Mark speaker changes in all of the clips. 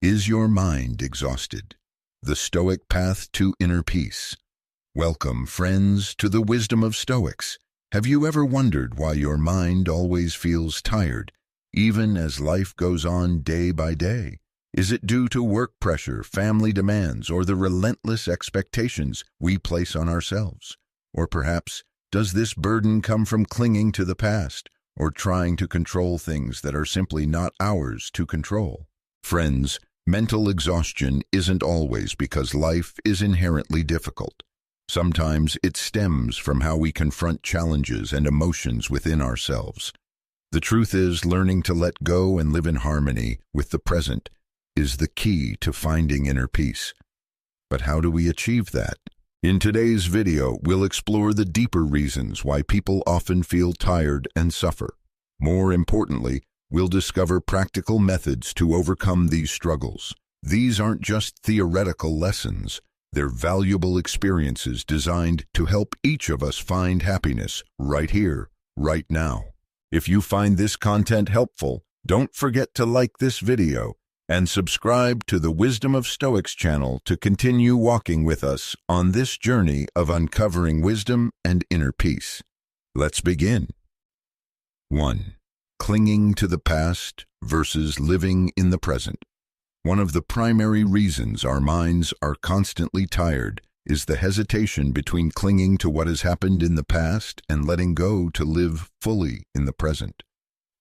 Speaker 1: Is your mind exhausted? The Stoic Path to Inner Peace. Welcome, friends, to the Wisdom of Stoics. Have you ever wondered why your mind always feels tired, even as life goes on day by day? Is it due to work pressure, family demands, or the relentless expectations we place on ourselves? Or perhaps, does this burden come from clinging to the past, or trying to control things that are simply not ours to control? Friends, mental exhaustion isn't always because life is inherently difficult. Sometimes it stems from how we confront challenges and emotions within ourselves. The truth is, learning to let go and live in harmony with the present is the key to finding inner peace. But how do we achieve that? In today's video, we'll explore the deeper reasons why people often feel tired and suffer. More importantly, we'll discover practical methods to overcome these struggles. These aren't just theoretical lessons. They're valuable experiences designed to help each of us find happiness right here, right now. If you find this content helpful, don't forget to like this video and subscribe to the Wisdom of Stoics channel to continue walking with us on this journey of uncovering wisdom and inner peace. Let's begin. 1. Clinging to the past versus living in the present. One of the primary reasons our minds are constantly tired is the hesitation between clinging to what has happened in the past and letting go to live fully in the present.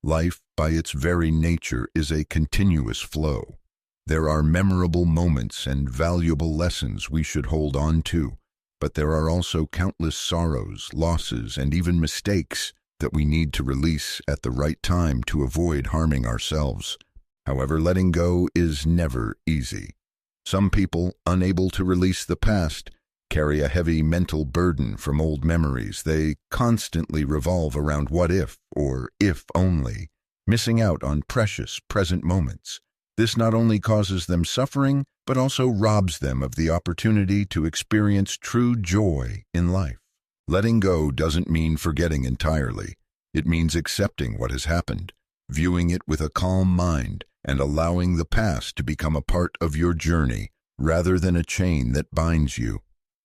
Speaker 1: Life, by its very nature, is a continuous flow. There are memorable moments and valuable lessons we should hold on to, but there are also countless sorrows, losses, and even mistakes that we need to release at the right time to avoid harming ourselves. However, letting go is never easy. Some people, unable to release the past, carry a heavy mental burden from old memories. They constantly revolve around what if, or if only, missing out on precious present moments. This not only causes them suffering, but also robs them of the opportunity to experience true joy in life. Letting go doesn't mean forgetting entirely. It means accepting what has happened, viewing it with a calm mind, and allowing the past to become a part of your journey rather than a chain that binds you.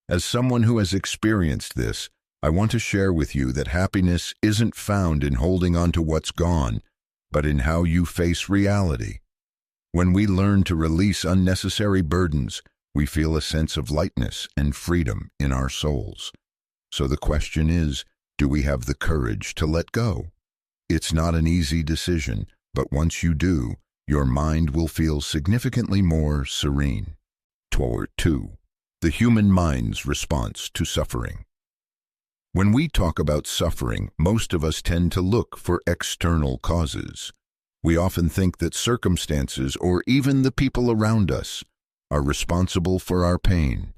Speaker 1: As someone who has experienced this, I want to share with you that happiness isn't found in holding on to what's gone, but in how you face reality. When we learn to release unnecessary burdens, we feel a sense of lightness and freedom in our souls. So the question is, do we have the courage to let go? It's not an easy decision, but once you do, your mind will feel significantly more serene. 2. The human mind's response to suffering. When we talk about suffering, most of us tend to look for external causes. We often think that circumstances or even the people around us are responsible for our pain.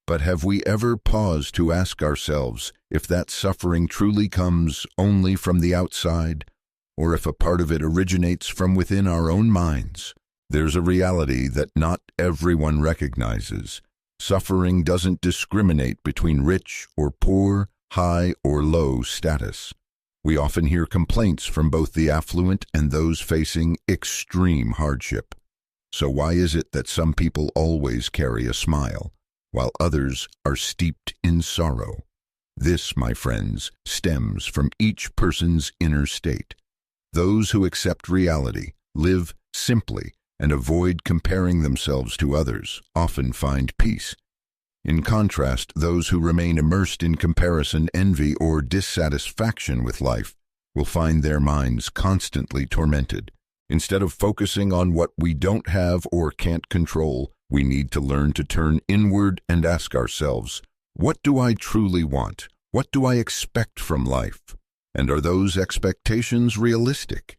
Speaker 1: But have we ever paused to ask ourselves if that suffering truly comes only from the outside, or if a part of it originates from within our own minds? There's a reality that not everyone recognizes. Suffering doesn't discriminate between rich or poor, high or low status. We often hear complaints from both the affluent and those facing extreme hardship. So why is it that some people always carry a smile, while others are steeped in sorrow? This, my friends, stems from each person's inner state. Those who accept reality, live simply, and avoid comparing themselves to others often find peace. In contrast, those who remain immersed in comparison, envy, or dissatisfaction with life will find their minds constantly tormented. Instead of focusing on what we don't have or can't control, we need to learn to turn inward and ask ourselves, what do I truly want? What do I expect from life? And are those expectations realistic?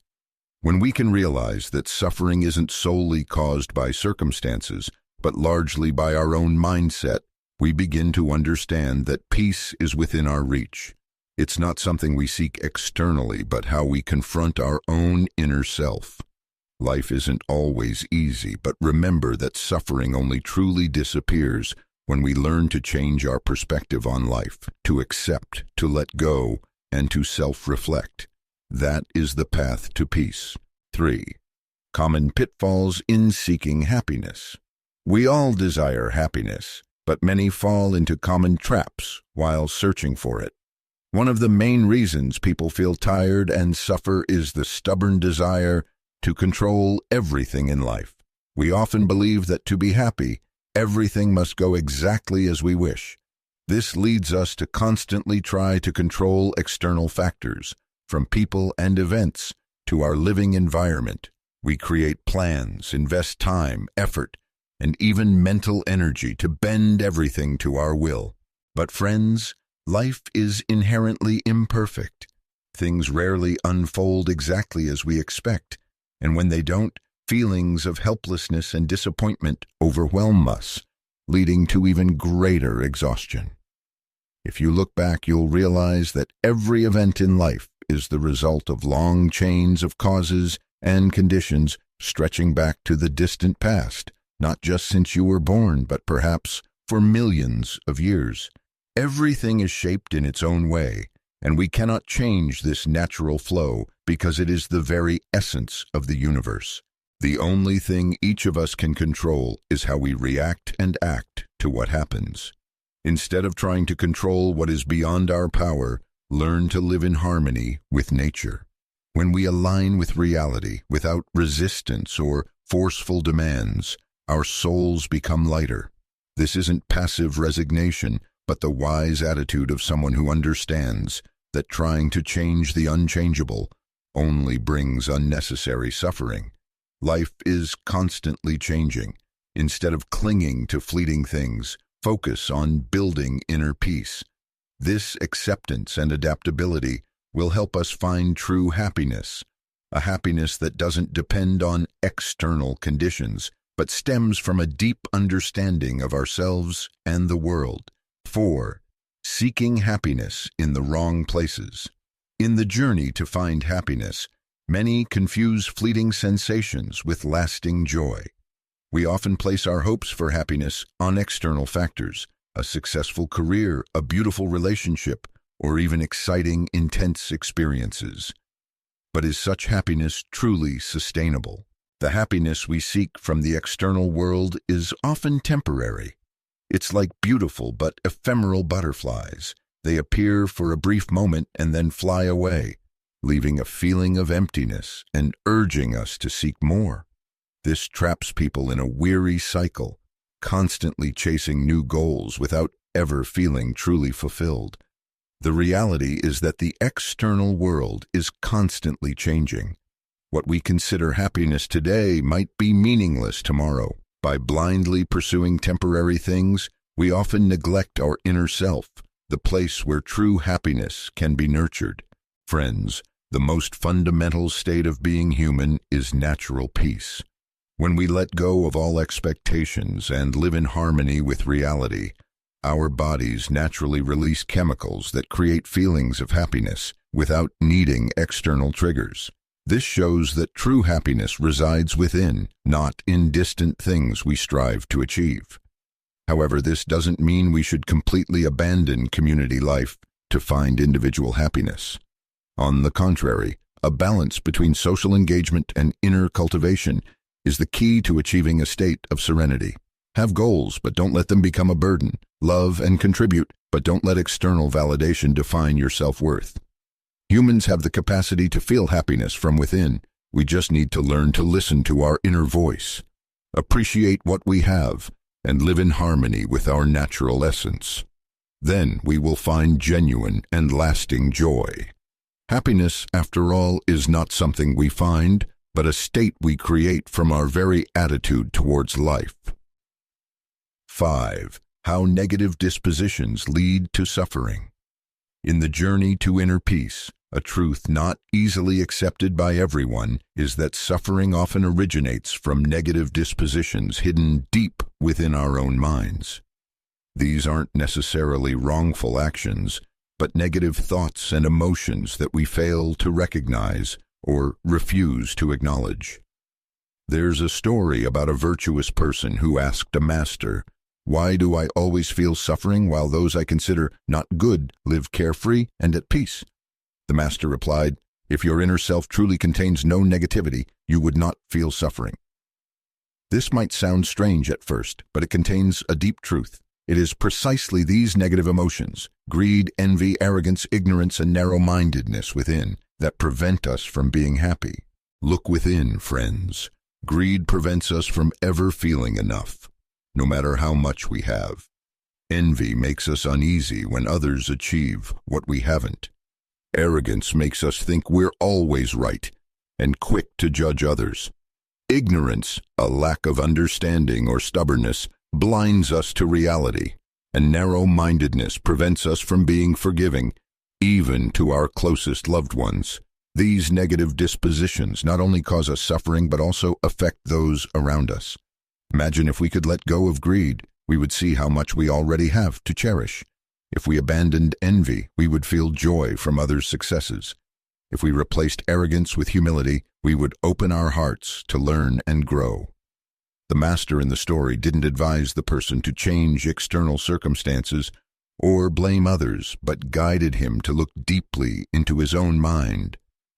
Speaker 1: When we can realize that suffering isn't solely caused by circumstances, but largely by our own mindset, we begin to understand that peace is within our reach. It's not something we seek externally, but how we confront our own inner self. Life isn't always easy, but remember that suffering only truly disappears when we learn to change our perspective on life, to accept, to let go, and to self-reflect. That is the path to peace. 3. Common pitfalls in seeking happiness. We all desire happiness, but many fall into common traps while searching for it. One of the main reasons people feel tired and suffer is the stubborn desire to control everything in life. We often believe that to be happy, everything must go exactly as we wish. This leads us to constantly try to control external factors, from people and events to our living environment. We create plans, invest time, effort, and even mental energy to bend everything to our will. But friends, life is inherently imperfect. Things rarely unfold exactly as we expect, and when they don't, feelings of helplessness and disappointment overwhelm us, leading to even greater exhaustion. If you look back, you'll realize that every event in life is the result of long chains of causes and conditions stretching back to the distant past, not just since you were born, but perhaps for millions of years. Everything is shaped in its own way, and we cannot change this natural flow because it is the very essence of the universe. The only thing each of us can control is how we react and act to what happens. Instead of trying to control what is beyond our power, learn to live in harmony with nature. When we align with reality without resistance or forceful demands, our souls become lighter. This isn't passive resignation, but the wise attitude of someone who understands that trying to change the unchangeable only brings unnecessary suffering. Life is constantly changing. Instead of clinging to fleeting things, focus on building inner peace. This acceptance and adaptability will help us find true happiness, a happiness that doesn't depend on external conditions, but stems from a deep understanding of ourselves and the world. 4. Seeking happiness in the wrong places. In the journey to find happiness, many confuse fleeting sensations with lasting joy. We often place our hopes for happiness on external factors, a successful career, a beautiful relationship, or even exciting, intense experiences. But is such happiness truly sustainable? The happiness we seek from the external world is often temporary. It's like beautiful but ephemeral butterflies. They appear for a brief moment and then fly away, leaving a feeling of emptiness and urging us to seek more. This traps people in a weary cycle, constantly chasing new goals without ever feeling truly fulfilled. The reality is that the external world is constantly changing. What we consider happiness today might be meaningless tomorrow. By blindly pursuing temporary things, we often neglect our inner self, the place where true happiness can be nurtured. Friends, the most fundamental state of being human is natural peace. When we let go of all expectations and live in harmony with reality, our bodies naturally release chemicals that create feelings of happiness without needing external triggers. This shows that true happiness resides within, not in distant things we strive to achieve. However, this doesn't mean we should completely abandon community life to find individual happiness. On the contrary, a balance between social engagement and inner cultivation is the key to achieving a state of serenity. Have goals, but don't let them become a burden. Love and contribute, but don't let external validation define your self-worth. Humans have the capacity to feel happiness from within. We just need to learn to listen to our inner voice, appreciate what we have, and live in harmony with our natural essence. Then we will find genuine and lasting joy. Happiness, after all, is not something we find, but a state we create from our very attitude towards life. 5. How negative dispositions lead to suffering. In the journey to inner peace, a truth not easily accepted by everyone is that suffering often originates from negative dispositions hidden deep within our own minds. These aren't necessarily wrongful actions, but negative thoughts and emotions that we fail to recognize or refuse to acknowledge. There's a story about a virtuous person who asked a master, "Why do I always feel suffering while those I consider not good live carefree and at peace?" The master replied, If your inner self truly contains no negativity, you would not feel suffering. This might sound strange at first, but it contains a deep truth. It is precisely these negative emotions, greed, envy, arrogance, ignorance, and narrow-mindedness within, that prevent us from being happy. Look within, friends. Greed prevents us from ever feeling enough, no matter how much we have. Envy makes us uneasy when others achieve what we haven't. Arrogance makes us think we're always right and quick to judge others. Ignorance, a lack of understanding or stubbornness, blinds us to reality, and narrow-mindedness prevents us from being forgiving, even to our closest loved ones. These negative dispositions not only cause us suffering but also affect those around us. Imagine if we could let go of greed, we would see how much we already have to cherish. If we abandoned envy, we would feel joy from others' successes. If we replaced arrogance with humility, we would open our hearts to learn and grow. The master in the story didn't advise the person to change external circumstances or blame others, but guided him to look deeply into his own mind.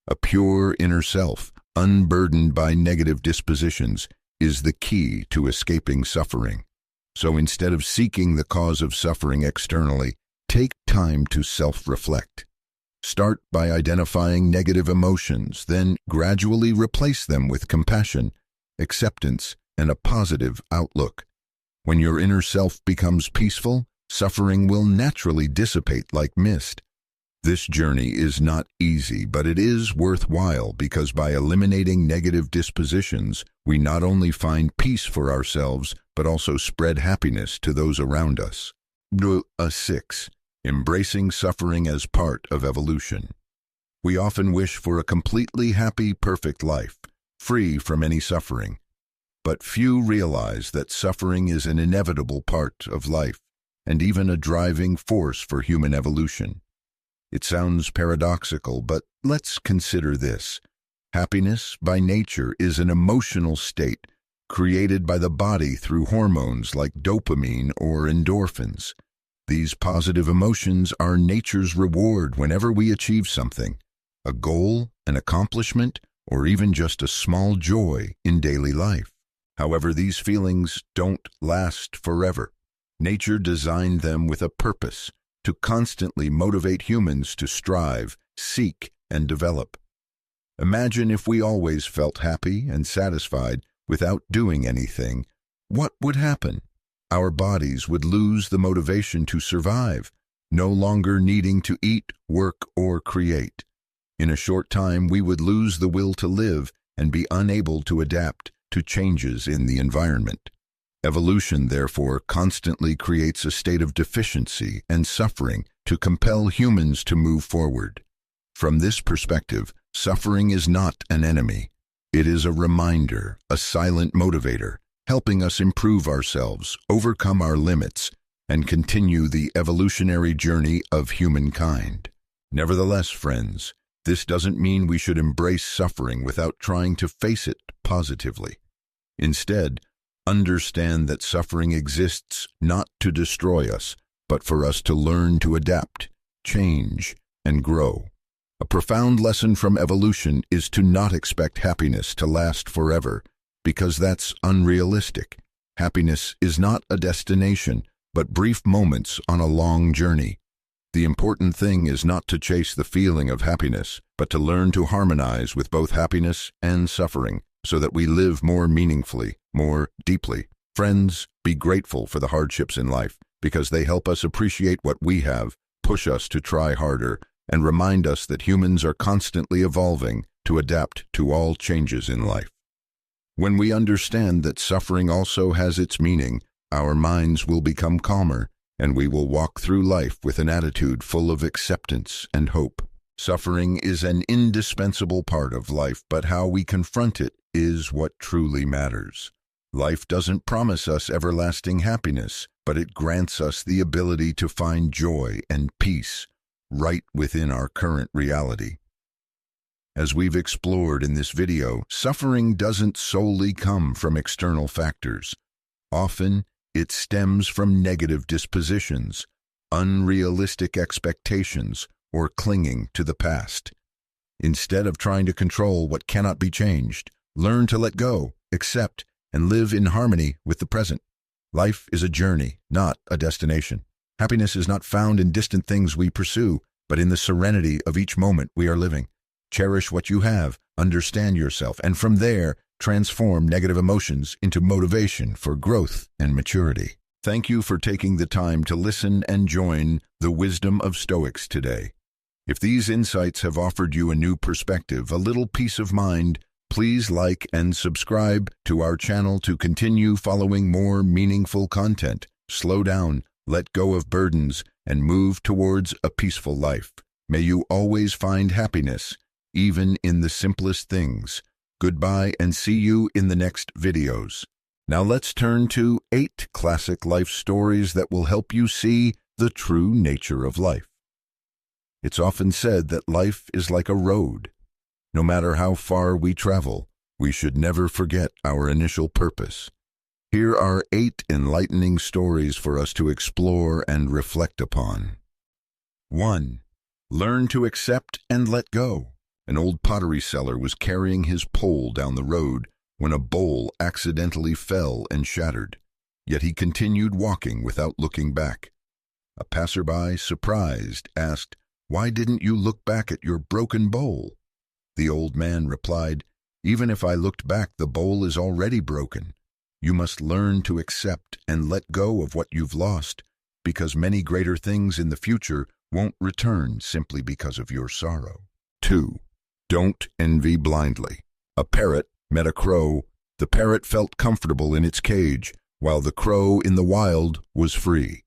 Speaker 1: A pure inner self, unburdened by negative dispositions, is the key to escaping suffering. So instead of seeking the cause of suffering externally, take time to self-reflect. Start by identifying negative emotions, then gradually replace them with compassion, acceptance, and a positive outlook. When your inner self becomes peaceful, suffering will naturally dissipate like mist. This journey is not easy, but it is worthwhile because by eliminating negative dispositions, we not only find peace for ourselves, but also spread happiness to those around us. 6. Embracing suffering as part of evolution. We often wish for a completely happy, perfect life, free from any suffering. But few realize that suffering is an inevitable part of life, and even a driving force for human evolution. It sounds paradoxical, but let's consider this. Happiness, by nature, is an emotional state created by the body through hormones like dopamine or endorphins. These positive emotions are nature's reward whenever we achieve something, a goal, an accomplishment, or even just a small joy in daily life. However, these feelings don't last forever. Nature designed them with a purpose, to constantly motivate humans to strive, seek, and develop. Imagine if we always felt happy and satisfied without doing anything. What would happen? Our bodies would lose the motivation to survive, no longer needing to eat, work, or create. In a short time, we would lose the will to live and be unable to adapt to changes in the environment. Evolution, therefore, constantly creates a state of deficiency and suffering to compel humans to move forward. From this perspective, suffering is not an enemy. It is a reminder, a silent motivator, helping us improve ourselves, overcome our limits, and continue the evolutionary journey of humankind. Nevertheless, friends, this doesn't mean we should embrace suffering without trying to face it positively. Instead, understand that suffering exists not to destroy us, but for us to learn to adapt, change, and grow. A profound lesson from evolution is to not expect happiness to last forever, because that's unrealistic. Happiness is not a destination, but brief moments on a long journey. The important thing is not to chase the feeling of happiness, but to learn to harmonize with both happiness and suffering, so that we live more meaningfully, more deeply. Friends, be grateful for the hardships in life, because they help us appreciate what we have, push us to try harder, and remind us that humans are constantly evolving to adapt to all changes in life. When we understand that suffering also has its meaning, our minds will become calmer, and we will walk through life with an attitude full of acceptance and hope. Suffering is an indispensable part of life, but how we confront it is what truly matters. Life doesn't promise us everlasting happiness, but it grants us the ability to find joy and peace right within our current reality. As we've explored in this video, suffering doesn't solely come from external factors. Often, it stems from negative dispositions, unrealistic expectations, or clinging to the past. Instead of trying to control what cannot be changed, learn to let go, accept, and live in harmony with the present. Life is a journey, not a destination. Happiness is not found in distant things we pursue, but in the serenity of each moment we are living. Cherish what you have, understand yourself, and from there, transform negative emotions into motivation for growth and maturity. Thank you for taking the time to listen and join the Wisdom of Stoics today. If these insights have offered you a new perspective, a little peace of mind, please like and subscribe to our channel to continue following more meaningful content. Slow down, let go of burdens, and move towards a peaceful life. May you always find happiness, even in the simplest things. Goodbye and see you in the next videos. Now let's turn to 8 classic life stories that will help you see the true nature of life. It's often said that life is like a road. No matter how far we travel, we should never forget our initial purpose. Here are 8 enlightening stories for us to explore and reflect upon. 1. Learn to accept and let go. An old pottery seller was carrying his pole down the road when a bowl accidentally fell and shattered. Yet he continued walking without looking back. A passerby, surprised, asked, "Why didn't you look back at your broken bowl?" The old man replied, "Even if I looked back, the bowl is already broken. You must learn to accept and let go of what you've lost, because many greater things in the future won't return simply because of your sorrow." 2. Don't envy blindly. A parrot met a crow. The parrot felt comfortable in its cage, while the crow in the wild was free.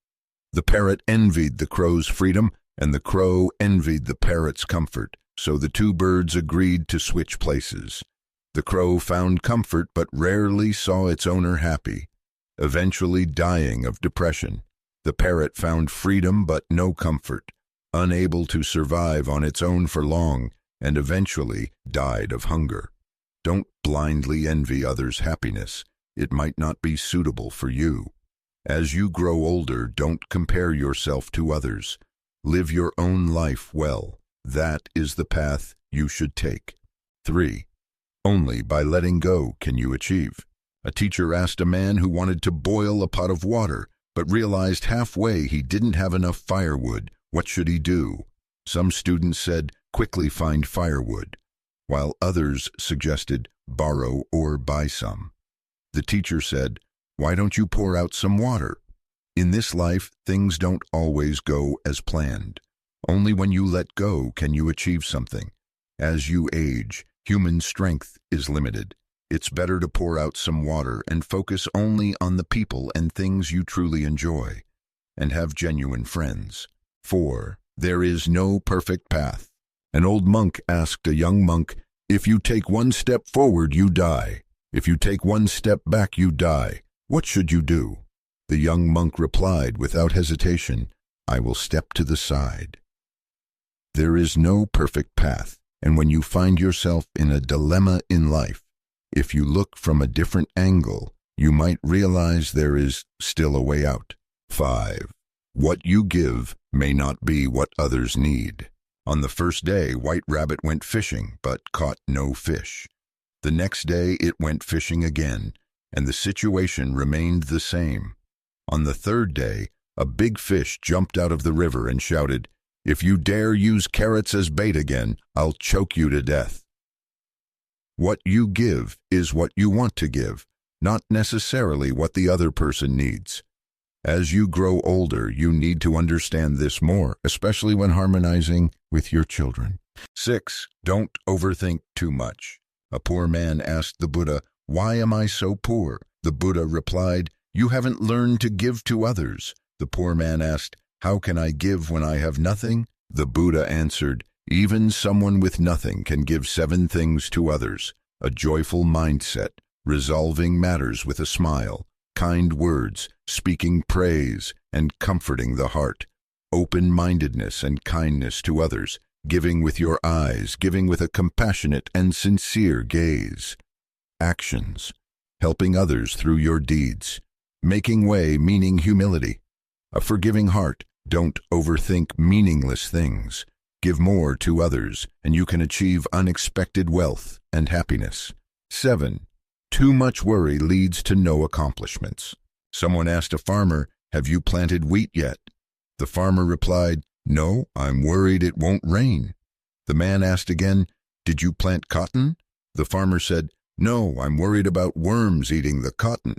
Speaker 1: The parrot envied the crow's freedom, and the crow envied the parrot's comfort, so the 2 birds agreed to switch places. The crow found comfort but rarely saw its owner happy, eventually dying of depression. The parrot found freedom but no comfort, unable to survive on its own for long, and eventually died of hunger. Don't blindly envy others' happiness. It might not be suitable for you. As you grow older, don't compare yourself to others. Live your own life well. That is the path you should take. 3. Only by letting go can you achieve. A teacher asked a man who wanted to boil a pot of water, but realized halfway he didn't have enough firewood. What should he do? Some students said, "Quickly find firewood," while others suggested, "Borrow or buy some." The teacher said, "Why don't you pour out some water?" In this life, things don't always go as planned. Only when you let go can you achieve something. As you age, human strength is limited. It's better to pour out some water and focus only on the people and things you truly enjoy, and have genuine friends. 4. There is no perfect path. An old monk asked a young monk, "If you take 1 step forward, you die. If you take 1 step back, you die. What should you do?" The young monk replied without hesitation, "I will step to the side." There is no perfect path, and when you find yourself in a dilemma in life, if you look from a different angle, you might realize there is still a way out. 5. What you give may not be what others need. On the first day, White Rabbit went fishing, but caught no fish. The next day it went fishing again, and the situation remained the same. On the third day, a big fish jumped out of the river and shouted, "If you dare use carrots as bait again, I'll choke you to death." What you give is what you want to give, not necessarily what the other person needs. As you grow older, you need to understand this more, especially when harmonizing with your children. 6. Don't overthink too much. A poor man asked the Buddha, "Why am I so poor?" The Buddha replied, "You haven't learned to give to others." The poor man asked, "How can I give when I have nothing?" The Buddha answered, "Even someone with nothing can give 7 things to others: a joyful mindset, resolving matters with a smile, kind words, speaking praise, and comforting the heart, open-mindedness and kindness to others, giving with your eyes, giving with a compassionate and sincere gaze. Actions, helping others through your deeds, making way meaning humility, a forgiving heart, don't overthink meaningless things, Give more to others, and you can achieve unexpected wealth and happiness. 7. Too much worry leads to no accomplishments. Someone asked a farmer, "Have you planted wheat yet?" The farmer replied, "No, I'm worried it won't rain." The man asked again, "Did you plant cotton?" The farmer said, "No, I'm worried about worms eating the cotton."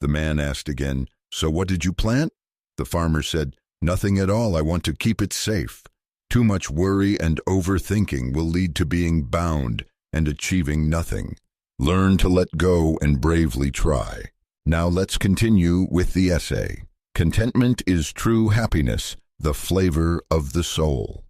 Speaker 1: The man asked again, "So what did you plant?" The farmer said, "Nothing at all, I want to keep it safe." Too much worry and overthinking will lead to being bound and achieving nothing. Learn to let go and bravely try. Now let's continue with the essay. Contentment is true happiness, the flavor of the soul.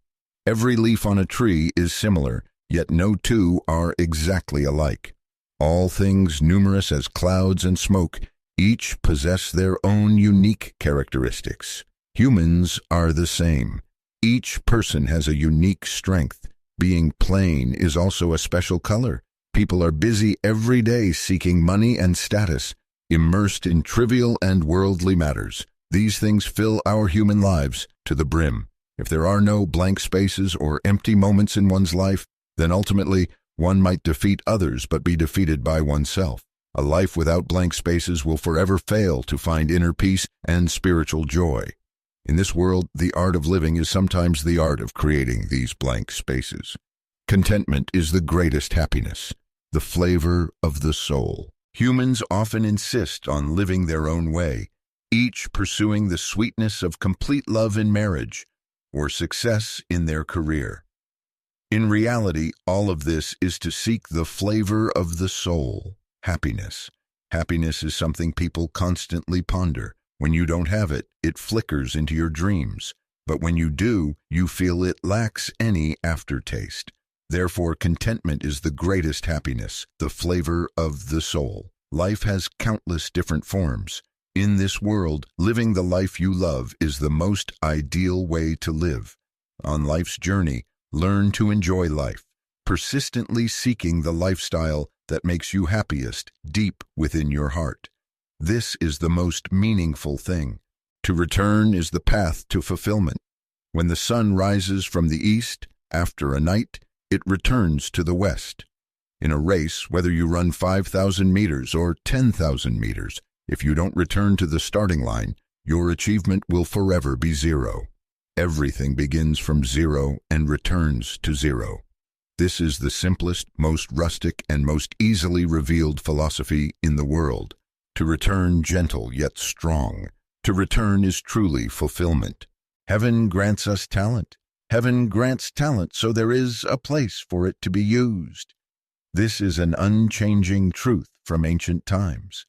Speaker 1: Every leaf on a tree is similar, yet no two are exactly alike. All things numerous as clouds and smoke, each possess their own unique characteristics. Humans are the same. Each person has a unique strength. Being plain is also a special color. People are busy every day seeking money and status, immersed in trivial and worldly matters. These things fill our human lives to the brim. If there are no blank spaces or empty moments in one's life, then ultimately one might defeat others but be defeated by oneself. A life without blank spaces will forever fail to find inner peace and spiritual joy. In this world, the art of living is sometimes the art of creating these blank spaces. Contentment is the greatest happiness, the flavor of the soul. Humans often insist on living their own way, each pursuing the sweetness of complete love in marriage or success in their career. In reality, all of this is to seek the flavor of the soul, happiness. Happiness is something people constantly ponder. When you don't have it, it flickers into your dreams. But when you do, you feel it lacks any aftertaste. Therefore, contentment is the greatest happiness, the flavor of the soul. Life has countless different forms. In this world, living the life you love is the most ideal way to live. On life's journey, learn to enjoy life, persistently seeking the lifestyle that makes you happiest deep within your heart. This is the most meaningful thing. To return is the path to fulfillment. When the sun rises from the east, after a night, it returns to the west. In a race, whether you run 5,000 meters or 10,000 meters, if you don't return to the starting line, your achievement will forever be zero. Everything begins from zero and returns to zero. This is the simplest, most rustic, and most easily revealed philosophy in the world. To return gentle yet strong. To return is truly fulfillment. Heaven grants us talent. Heaven grants talent, so there is a place for it to be used. This is an unchanging truth from ancient times.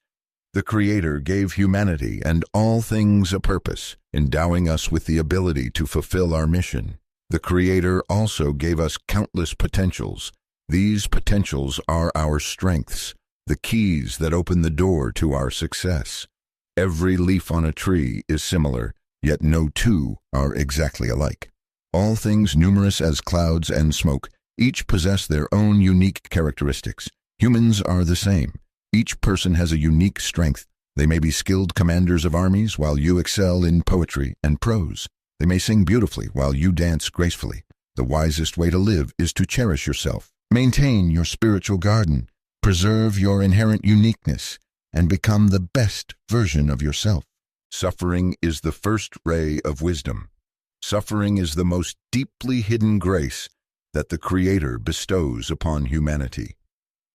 Speaker 1: The Creator gave humanity and all things a purpose, endowing us with the ability to fulfill our mission. The Creator also gave us countless potentials. These potentials are our strengths, the keys that open the door to our success. Every leaf on a tree is similar, yet no two are exactly alike. All things numerous as clouds and smoke, each possess their own unique characteristics. Humans are the same. Each person has a unique strength. They may be skilled commanders of armies while you excel in poetry and prose. They may sing beautifully while you dance gracefully. The wisest way to live is to cherish yourself. Maintain your spiritual garden. Preserve your inherent uniqueness and become the best version of yourself. Suffering is the first ray of wisdom. Suffering is the most deeply hidden grace that the Creator bestows upon humanity.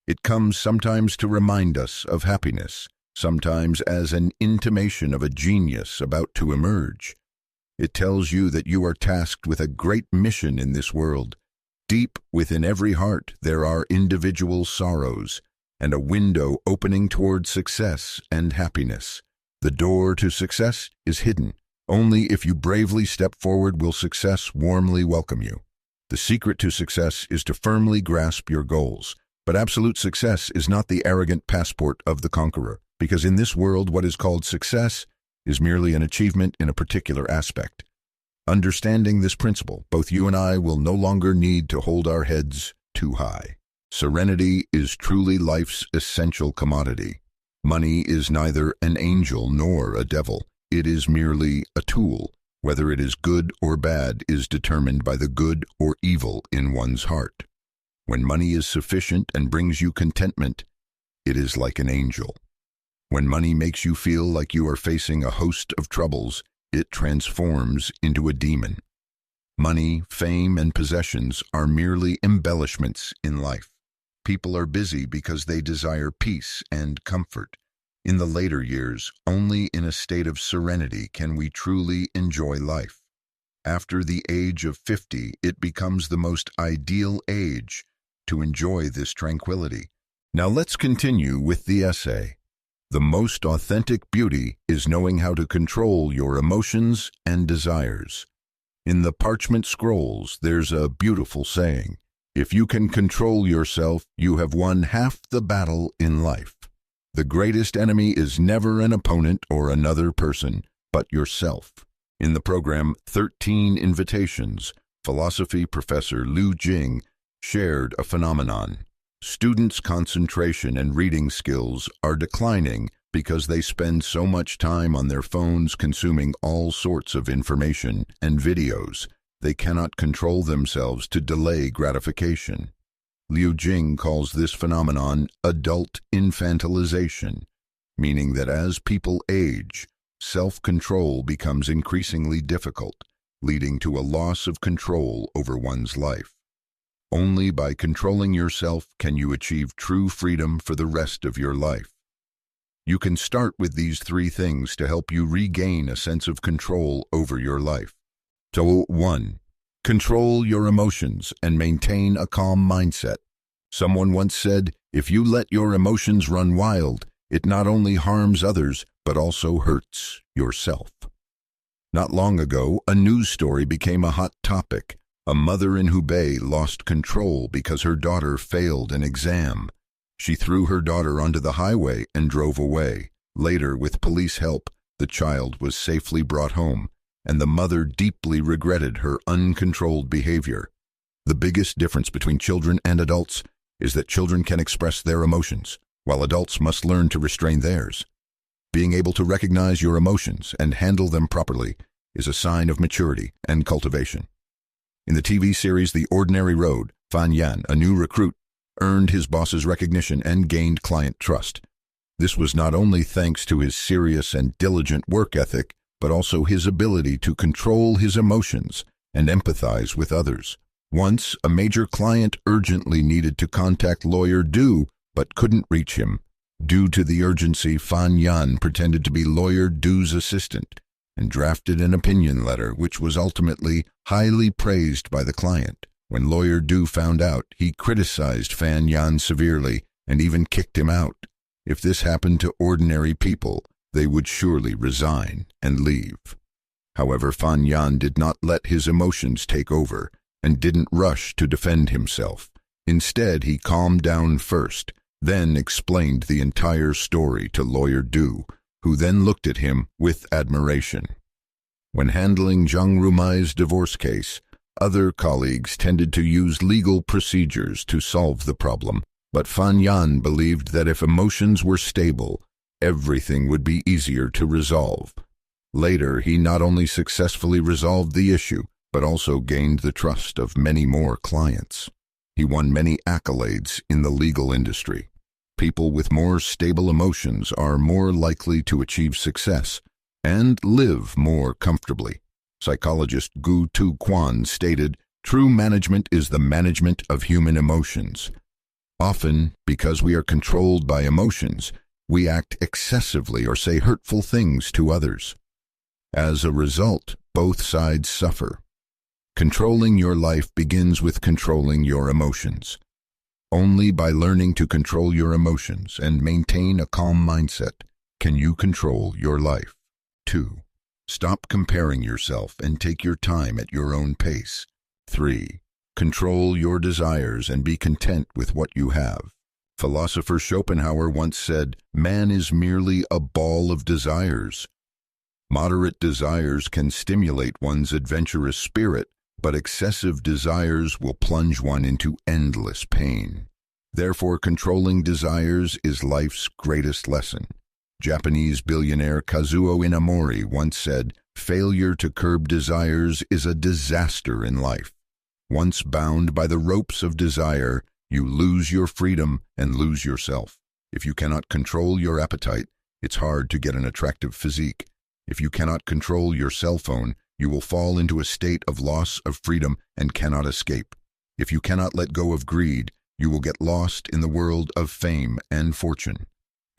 Speaker 1: It comes sometimes to remind us of happiness, sometimes as an intimation of a genius about to emerge. It tells you that you are tasked with a great mission in this world. Deep within every heart there are individual sorrows and a window opening toward success and happiness. The door to success is hidden. Only if you bravely step forward will success warmly welcome you. The secret to success is to firmly grasp your goals. But absolute success is not the arrogant passport of the conqueror, because in this world what is called success is merely an achievement in a particular aspect. Understanding this principle, both you and I will no longer need to hold our heads too high. Serenity is truly life's essential commodity. Money is neither an angel nor a devil. It is merely a tool. Whether it is good or bad is determined by the good or evil in one's heart. When money is sufficient and brings you contentment, it is like an angel. When money makes you feel like you are facing a host of troubles, it transforms into a demon. Money, fame, and possessions are merely embellishments in life. People are busy because they desire peace and comfort. In the later years, only in a state of serenity can we truly enjoy life. After the age of 50, it becomes the most ideal age to enjoy this tranquility. Now let's continue with the essay. The most authentic beauty is knowing how to control your emotions and desires. In the parchment scrolls, there's a beautiful saying, "If you can control yourself, you have won half the battle in life." The greatest enemy is never an opponent or another person, but yourself. In the program 13 Invitations, philosophy professor Liu Jing shared a phenomenon. Students' concentration and reading skills are declining because they spend so much time on their phones consuming all sorts of information and videos, they cannot control themselves to delay gratification. Liu Jing calls this phenomenon adult infantilization, meaning that as people age, self-control becomes increasingly difficult, leading to a loss of control over one's life. Only by controlling yourself can you achieve true freedom for the rest of your life. You can start with these 3 things to help you regain a sense of control over your life. So 1. Control your emotions and maintain a calm mindset. Someone once said, if you let your emotions run wild, it not only harms others, but also hurts yourself. Not long ago, a news story became a hot topic. A mother in Hubei lost control because her daughter failed an exam. She threw her daughter onto the highway and drove away. Later, with police help, the child was safely brought home, and the mother deeply regretted her uncontrolled behavior. The biggest difference between children and adults is that children can express their emotions, while adults must learn to restrain theirs. Being able to recognize your emotions and handle them properly is a sign of maturity and cultivation. In the TV series The Ordinary Road, Fan Yan, a new recruit, earned his boss's recognition and gained client trust. This was not only thanks to his serious and diligent work ethic, but also his ability to control his emotions and empathize with others. Once, a major client urgently needed to contact lawyer Du, but couldn't reach him. Due to the urgency, Fan Yan pretended to be lawyer Du's assistant and drafted an opinion letter which was ultimately highly praised by the client. When lawyer Du found out, he criticized Fan Yan severely and even kicked him out. If this happened to ordinary people, they would surely resign and leave. However, Fan Yan did not let his emotions take over and didn't rush to defend himself. Instead, he calmed down first, then explained the entire story to lawyer Du, who then looked at him with admiration. When handling Zhang Rumai's divorce case, other colleagues tended to use legal procedures to solve the problem, but Fan Yan believed that if emotions were stable, everything would be easier to resolve. Later, he not only successfully resolved the issue, but also gained the trust of many more clients. He won many accolades in the legal industry. People with more stable emotions are more likely to achieve success and live more comfortably. Psychologist Gu Tu Quan stated, "True management is the management of human emotions." Often, because we are controlled by emotions, we act excessively or say hurtful things to others. As a result, both sides suffer. Controlling your life begins with controlling your emotions. Only by learning to control your emotions and maintain a calm mindset can you control your life. 2. Stop comparing yourself and take your time at your own pace. 3. Control your desires and be content with what you have. Philosopher Schopenhauer once said, "Man is merely a ball of desires." Moderate desires can stimulate one's adventurous spirit, but excessive desires will plunge one into endless pain. Therefore, controlling desires is life's greatest lesson. Japanese billionaire Kazuo Inamori once said, Failure to curb desires is a disaster in life. Once bound by the ropes of desire, you lose your freedom and lose yourself. If you cannot control your appetite, it's hard to get an attractive physique. If you cannot control your cell phone, you will fall into a state of loss of freedom and cannot escape. If you cannot let go of greed, you will get lost in the world of fame and fortune.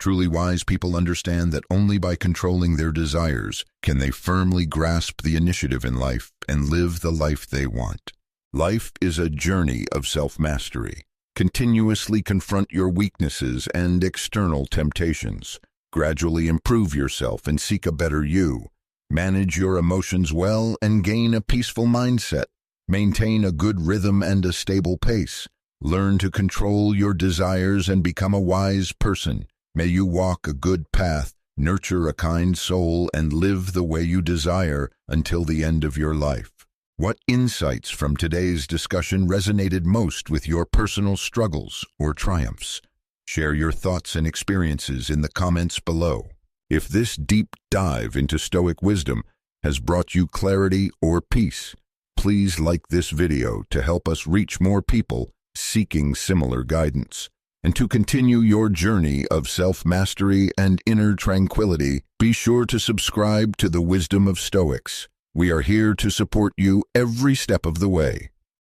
Speaker 1: Truly wise people understand that only by controlling their desires can they firmly grasp the initiative in life and live the life they want. Life is a journey of self-mastery. Continuously confront your weaknesses and external temptations. Gradually improve yourself and seek a better you. Manage your emotions well and gain a peaceful mindset. Maintain a good rhythm and a stable pace. Learn to control your desires and become a wise person. May you walk a good path, nurture a kind soul, and live the way you desire until the end of your life. What insights from today's discussion resonated most with your personal struggles or triumphs? Share your thoughts and experiences in the comments below. If this deep dive into Stoic wisdom has brought you clarity or peace, please like this video to help us reach more people seeking similar guidance. And to continue your journey of self-mastery and inner tranquility, be sure to subscribe to the Wisdom of Stoics. We are here to support you every step of the way.